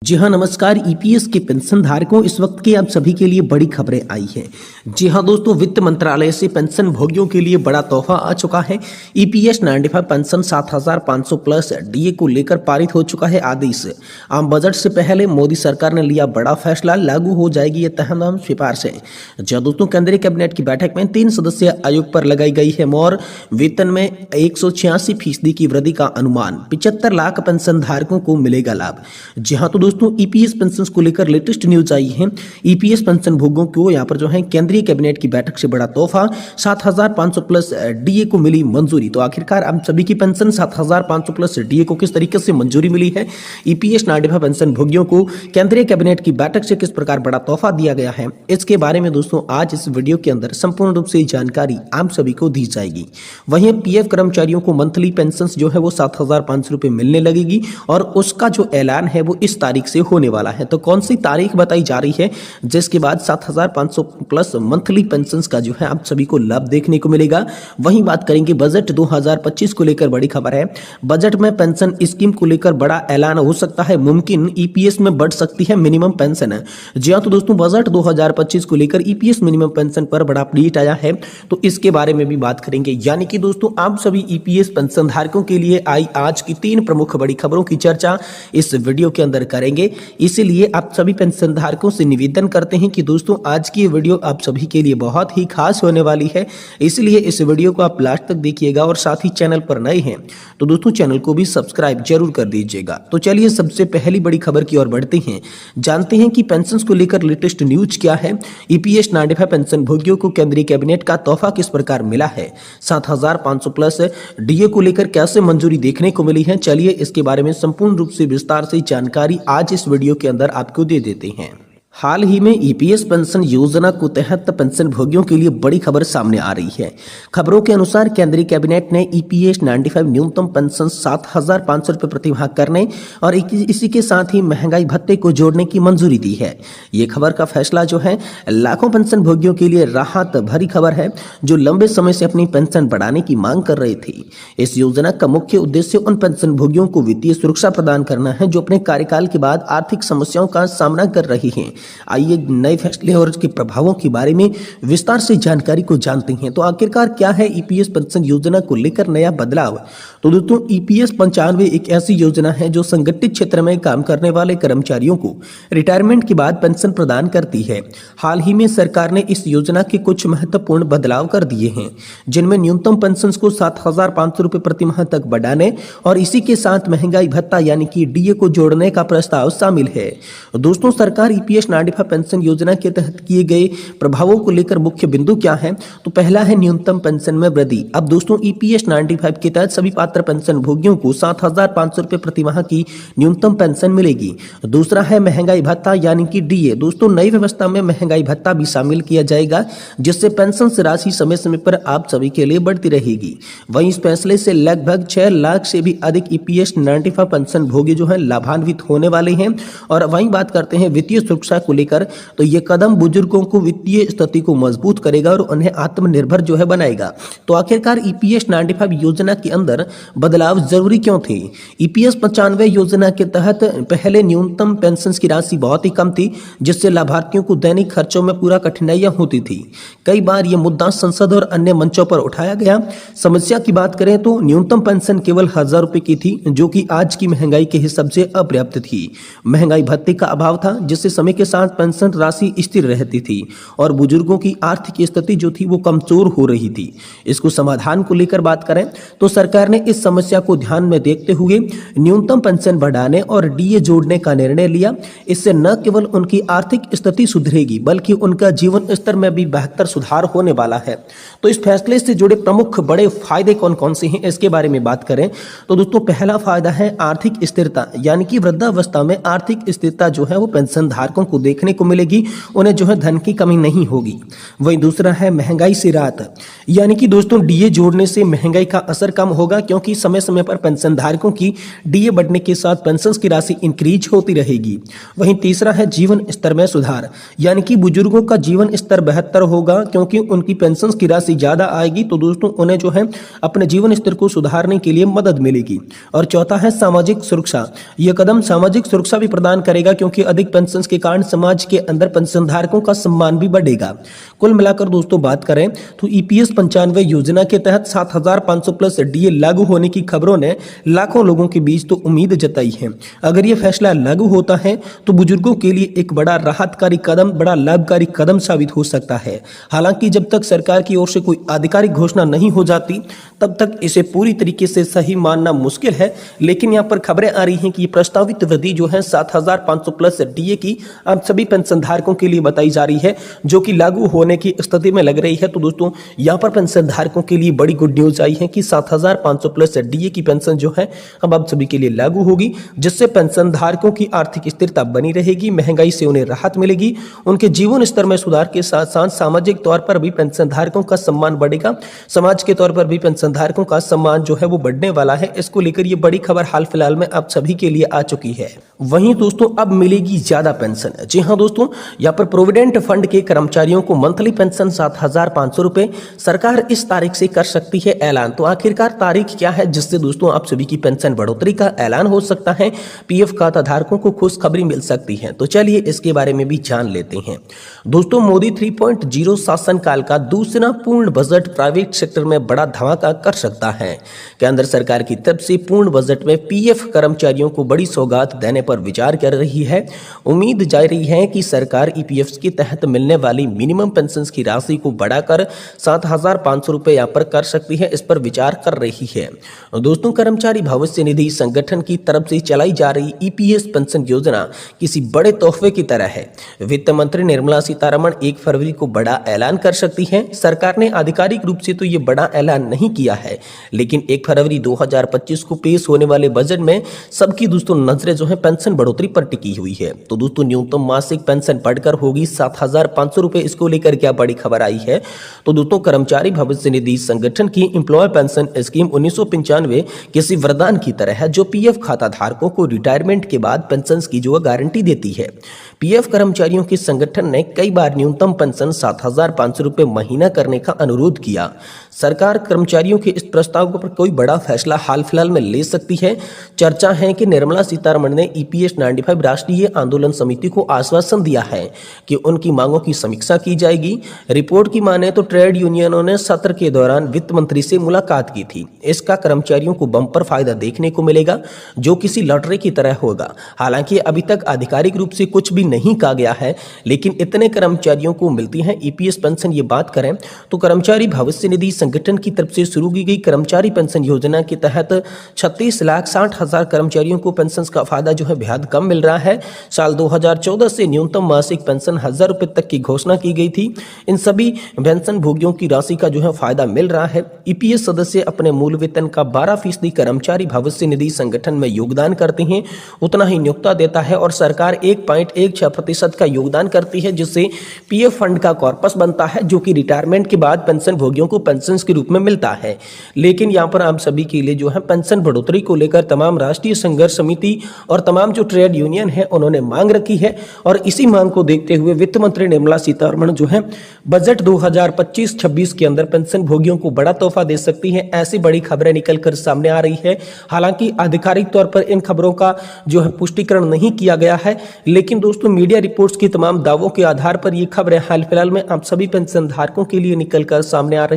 जी हाँ, नमस्कार। ईपीएस के पेंशन धारकों, इस वक्त की आप सभी के लिए बड़ी खबरें आई हैं। जी हाँ दोस्तों, वित्त मंत्रालय से पेंशन भोगियों के लिए बड़ा तोहफा आ चुका है। ईपीएस 95 पेंशन 7,500 प्लस डीए को लेकर पारित हो चुका है आदेश। आम बजट से पहले मोदी सरकार ने लिया बड़ा फैसला, लागू हो जाएगी ये तहम सिफारिश है। जी दोस्तों, केंद्रीय कैबिनेट की बैठक में 3 सदस्यीय आयोग पर लगाई गई है मोहर। वेतन में 186% की वृद्धि का अनुमान, 75 लाख पेंशन धारकों को मिलेगा लाभ। जी हाँ तो दोस्तों, ईपीएस पेंशन को लेकर लेटेस्ट न्यूज आई है। ईपीएस पेंशन भोगियों को यहाँ पर जो है केंद्रीय कैबिनेट की बैठक से बड़ा तोहफा, 7,500 प्लस डीए को मिली मंजूरी। तो आखिरकार आप सभी की पेंशन 7,500 प्लस डीए को किस तरीके से मंजूरी मिली है, ईपीएस 95 पेंशन भोगियों को केंद्रीय कैबिनेट की बैठक से किस प्रकार बड़ा तोहफा दिया गया है, इसके बारे में दोस्तों आज इस वीडियो के अंदर संपूर्ण रूप से जानकारी आप सभी को दी जाएगी। वहीं पीएफ कर्मचारियों को मंथली पेंशन जो है वो 7,500 रुपये मिलने लगेगी और उसका जो ऐलान है वो इस तारीख से होने वाला है। तो कौन सी तारीख बताई जा रही है जिसके बाद 7,500 प्लस मंथली पेंशन का जो है आप सभी को लाभ देखने को मिलेगा। वहीं बात करेंगे बजट 2025 को लेकर बड़ी खबर है। बजट में पेंशन स्कीम को लेकर बड़ा ऐलान हो सकता है, मुमकिन ईपीएस में बढ़ सकती है मिनिमम पेंशन। जी हाँ तो दोस्तों, बजट 2025 को लेकर ईपीएस मिनिमम पेंशन पर बड़ा अपडेट आया है, तो इसके बारे में भी बात करेंगे। यानी कि दोस्तों, आप सभी ईपीएस पेंशन धारकों के लिए आई आज की 3 प्रमुख बड़ी खबरों की चर्चा इस वीडियो के अंदर करेंगे। इसीलिए आप सभी पेंशन धारकों से निवेदन करते हैं कि दोस्तों आज की ये वीडियो आप सभी के लिए बहुत ही खास होने वाली है, इसलिए इस वीडियो को आप लास्ट तक देखिएगा और साथ ही चैनल पर नए हैं तो दोस्तों चैनल को भी सब्सक्राइब जरूर कर दीजिएगा। तो चलिए सबसे पहली बड़ी खबर की ओर बढ़ते हैं, जानते हैं कि पेंशन को लेकर लेटेस्ट न्यूज क्या है। ईपीएस 95 पेंशन भोगियों को केंद्रीय कैबिनेट का तोहफा किस प्रकार मिला है, 7,500 प्लस डीए को लेकर कैसे मंजूरी देखने को मिली है, चलिए इसके बारे में संपूर्ण रूप से विस्तार से जानकारी आज इस वीडियो के अंदर आपको दे देते हैं। हाल ही में ईपीएस पेंशन योजना के तहत पेंशन भोगियों के लिए बड़ी खबर सामने आ रही है। खबरों के अनुसार केंद्रीय कैबिनेट ने ईपीएस 95 न्यूनतम पेंशन 7,500 रुपये प्रतिमाह करने और इसी के साथ ही महंगाई भत्ते को जोड़ने की मंजूरी दी है। ये खबर का फैसला जो है लाखों पेंशन भोगियों के लिए राहत भरी खबर है, जो लंबे समय से अपनी पेंशन बढ़ाने की मांग कर रहे थे। इस योजना का मुख्य उद्देश्य उन पेंशन भोगियों को वित्तीय सुरक्षा प्रदान करना है जो अपने कार्यकाल के बाद आर्थिक समस्याओं का सामना कर रही हैं। आइए नए फैसले और उसके प्रभावों के बारे में विस्तार से जानकारी को जानते हैं। तो आखिरकार क्या है ईपीएस पेंशन योजना को लेकर नया बदलाव। तो दोस्तों, ईपीएस 95 एक ऐसी योजना है जो संगठित क्षेत्र में काम करने वाले कर्मचारियों को रिटायरमेंट के बाद पेंशन प्रदान करती है। हाल ही में सरकार ने इस योजना के कुछ महत्वपूर्ण बदलाव कर दिए हैं, जिनमें न्यूनतम पेंशन को 7,500 रुपये प्रति माह तक बढ़ाने और इसी के साथ महंगाई भत्ता यानी कि डीए को जोड़ने का प्रस्ताव शामिल है। दोस्तों, सरकार ईपीएस 95 पेंशन योजना के तहत किए गए प्रभावों को लेकर मुख्य बिंदु क्या है। तो पहला है न्यूनतम पेंशन में वृद्धि। अब दोस्तों, ईपीएस 95 के तहत सभी पात्र पेंशन भोगियों को 7,500 रुपये प्रति माह की न्यूनतम पेंशन मिलेगी। दूसरा है महंगाई भत्ता यानी कि डीए। दोस्तों, नई व्यवस्था में महंगाई भत्ता भी शामिल किया जाएगा, जिससे पेंशन राशि समय समय पर आप सभी के लिए बढ़ती रहेगी। वहीं इस फैसले से लगभग 6 लाख से भी अधिक ईपीएस 95 पेंशन भोगी जो है लाभान्वित होने वाले हैं। और वहीं बात करते हैं वित्तीय सुरक्षा को लेकर, तो यह कदम बुजुर्गों को वित्तीय स्थिति को मजबूत करेगा और उन्हें आत्मनिर्भर जो है बनाएगा। तो आखिरकार ईपीएस 95 योजना के अंदर बदलाव जरूरी क्यों थे। ईपीएस 95 योजना के तहत पहले न्यूनतम पेंशन की राशि बहुत ही कम थी, जिससे लाभार्थियों को दैनिक खर्चों में पूरा कठिनाइयां होती थी। कई बार यह मुद्दा संसद और अन्य मंचों पर उठाया गया। समस्या की बात करें तो न्यूनतम पेंशन केवल 1,000 रुपए की थी, जो कि आज की महंगाई के हिसाब से अपर्याप्त थी। महंगाई भत्ते का अभाव था, जिससे समय के साथ पेंशन राशि स्थिर रहती थी और बुजुर्गों की आर्थिक स्थिति जो थी वो कमजोर हो रही थी। इसको समाधान को लेकर बात करें तो सरकार ने इस समस्या को ध्यान में देखते हुए न्यूनतम पेंशन बढ़ाने और डीए जोड़ने का निर्णय लिया। इससे न केवल उनकी आर्थिक स्थिति सुधरेगी बल्कि उनका जीवन स्तर में भी बेहतर सुधार होने वाला है। तो इस फैसले से जुड़े प्रमुख बड़े फायदे कौन कौन से हैं, इसके बारे में बात करें तो दोस्तों, पहला फायदा है आर्थिक स्थिरता, यानी कि वृद्धावस्था में आर्थिक स्थिरता जो है वो पेंशन धारकों को देखने को मिलेगी, उन्हें जो है धन की कमी नहीं होगी। वहीं दूसरा है महंगाई से राहत, यानी कि दोस्तों डीए जोड़ने से महंगाई का असर कम होगा, क्योंकि समय समय पर पेंशन धारकों की डीए बढ़ने के साथ पेंशन की राशि इंक्रीज होती रहेगी। वहीं तीसरा है जीवन स्तर में सुधार, यानी कि बुजुर्गों का जीवन स्तर बेहतर होगा, क्योंकि उनकी पेंशन की राशि ज्यादा आएगी, तो दोस्तों उन्हें जो है अपने जीवन स्तर को सुधारने के लिए मदद मिलेगी। और चौथा है सामाजिक सुरक्षा, यह कदम सामाजिक सुरक्षा भी प्रदान करेगा, क्योंकि अधिक पेंशन के कारण समाज के अंदर पेंशन धारकों का सम्मान भी बढ़ेगा। कुल मिलाकर दोस्तों बात करें तो ईपीएस 95 योजना के तहत 7500 प्लस डीए लागू होने की खबरों ने लाखों लोगों के बीच तो उम्मीद जताई है। अगर यह फैसला लागू होता है तो बुजुर्गों के लिए एक बड़ा राहतकारी कदम, बड़ा लाभकारी कदम साबित हो सकता है। हालांकि जब तक सरकार की ओर से कोई आधिकारिक घोषणा नहीं हो जाती तब तक इसे पूरी तरीके से सही मानना मुश्किल है, लेकिन यहाँ पर खबरें आ रही हैं कि प्रस्तावित वृद्धि जो है 7500 प्लस डीए की अब सभी पेंशन धारकों के लिए बताई जा रही है, जो कि लागू होने की स्थिति में लग रही है। तो दोस्तों यहाँ पर पेंशन धारकों के लिए बड़ी गुड न्यूज आई है कि 7500 प्लस डीए की पेंशन जो है अब आप सभी के लिए लागू होगी, जिससे पेंशन धारकों की आर्थिक स्थिरता बनी रहेगी, महंगाई से उन्हें राहत मिलेगी, उनके जीवन स्तर में सुधार के साथ साथ सामाजिक तौर पर भी पेंशन धारकों का सम्मान बढ़ेगा, समाज के तौर पर भी पेंशन धारकों का सम्मान जो है वो बढ़ने वाला है। इसको लेकर ये बड़ी खबर हाल फिलहाल में आप सभी के लिए आ चुकी है। वहीं दोस्तों अब मिलेगी ज्यादा पेंशन। जी हाँ दोस्तों, यहाँ पर प्रोविडेंट फंड के कर्मचारियों को मंथली पेंशन 7500 रुपए सरकार इस तारीख से कर सकती है ऐलान। तो आखिरकार तारीख क्या है जिससे दोस्तों आप सभी की पेंशन बढ़ोतरी का ऐलान हो सकता है, पीएफ खाता धारकों को खुशखबरी मिल सकती है? तो चलिए इसके बारे में भी जान लेते हैं। दोस्तों मोदी 3.0 शासनकाल का दूसरा पूर्ण बजट प्राइवेट सेक्टर में बड़ा धमाका कर सकता है। केंद्र सरकार की तरफ से पूर्ण बजट में पीएफ कर्मचारियों को बड़ी सौगात देने पर विचार कर रही है। उम्मीद जा रही है कि सरकार ईपीएफ के तहत मिलने वाली मिनिमम पेंशन की राशि को बढ़ाकर 7500 रुपए यहाँ पर कर सकती है, इस पर विचार कर रही है। दोस्तों कर्मचारी भविष्य निधि संगठन की तरफ से चलाई जा रही ईपीएस पेंशन योजना किसी बड़े तोहफे की तरह है। वित्त मंत्री निर्मला सीतारमण 1 फरवरी को बड़ा ऐलान कर सकती हैं। सरकार ने आधिकारिक रूप से तो ये बड़ा ऐलान नहीं किया है, लेकिन 1 फरवरी 2025 को पेश होने वाले बजट में सबकी दोस्तों नजरें जो है पेंशन बढ़ोतरी पर टिकी हुई है। तो दोस्तों न्यूनतम मासिक पेंशन बढ़कर होगी 7500 रुपए। इसको लेकर क्या बड़ी खबर आई है? तो दोस्तों कर्मचारी भविष्य निधि संगठन की एम्प्लॉय पेंशन स्कीम 1995 किसी वरदान की तरह है, जो पीएफ खाता धारकों को रिटायरमेंट के बाद पेंशन की जो गारंटी देती है। पीएफ कर्मचारियों के संगठन ने कई बार न्यूनतम पेंशन 7500 रुपए महीना करने का अनुरोध किया। सरकार कर्मचारियों के इस प्रस्ताव पर कोई बड़ा फैसला हाल फिलहाल में ले सकती है। चर्चा है कि निर्मला सीतारमण ने ईपीएस 95 राष्ट्रीय आंदोलन समिति को आश्वासन दिया है कि उनकी मांगों की समीक्षा की जाएगी। रिपोर्ट की माने तो ट्रेड यूनियनों ने सत्र के दौरान वित्त मंत्री से मुलाकात की थी। इसका कर्मचारियों को बम्पर फायदा देखने को मिलेगा, जो किसी लॉटरी की तरह होगा। हालांकि अभी तक आधिकारिक रूप से कुछ भी नहीं कहा गया है, लेकिन इतने कर्मचारियों को मिलती है ईपीएस पेंशन। ये बात करें तो कर्मचारी भविष्य निधि संगठन की तरफ से शुरू की गई कर्मचारी पेंशन योजना के तहत 36,60,000 कर्मचारियों को पेंशन का फायदा जो है बेहद कम मिल रहा है। साल 2014 से न्यूनतम मासिक पेंशन 1000 रुपए तक की घोषणा की गई थी। इन सभी पेंशन भोगियों की राशि का जो है फायदा मिल रहा है। ईपीएस सदस्य अपने मूल वेतन का 12% कर्मचारी भविष्य निधि संगठन में योगदान करते हैं, उतना ही नियोक्ता देता है, और सरकार 1.16% का योगदान करती है, जिससे पीएफ फंड का कॉर्पस बनता है, जो कि रिटायरमेंट के बाद पेंशन भोगियों को पेंशन के रूप में मिलता है। लेकिन यहाँ पर आप सभी के लिए जो है पेंशन बढ़ोतरी को लेकर तमाम राष्ट्रीय संघर्ष समिति और तमाम जो ट्रेड यूनियन है उन्होंने मांग रखी है, और इसी मांग को देखते हुए वित्त मंत्री निर्मला सीतारमण जो है बजट 2025-26 के अंदर पेंशन भोगियों को बड़ा तोहफा दे सकती है। ऐसी बड़ी खबरें निकलकर सामने आ रही है। हालांकि आधिकारिक तौर पर इन खबरों का जो है पुष्टिकरण नहीं किया गया है, लेकिन दोस्तों मीडिया रिपोर्ट्स की तमाम दावों के आधार पर ये खबरें हाल फिलहाल में आप सभी पेंशन धारकों के लिए निकलकर सामने आ रही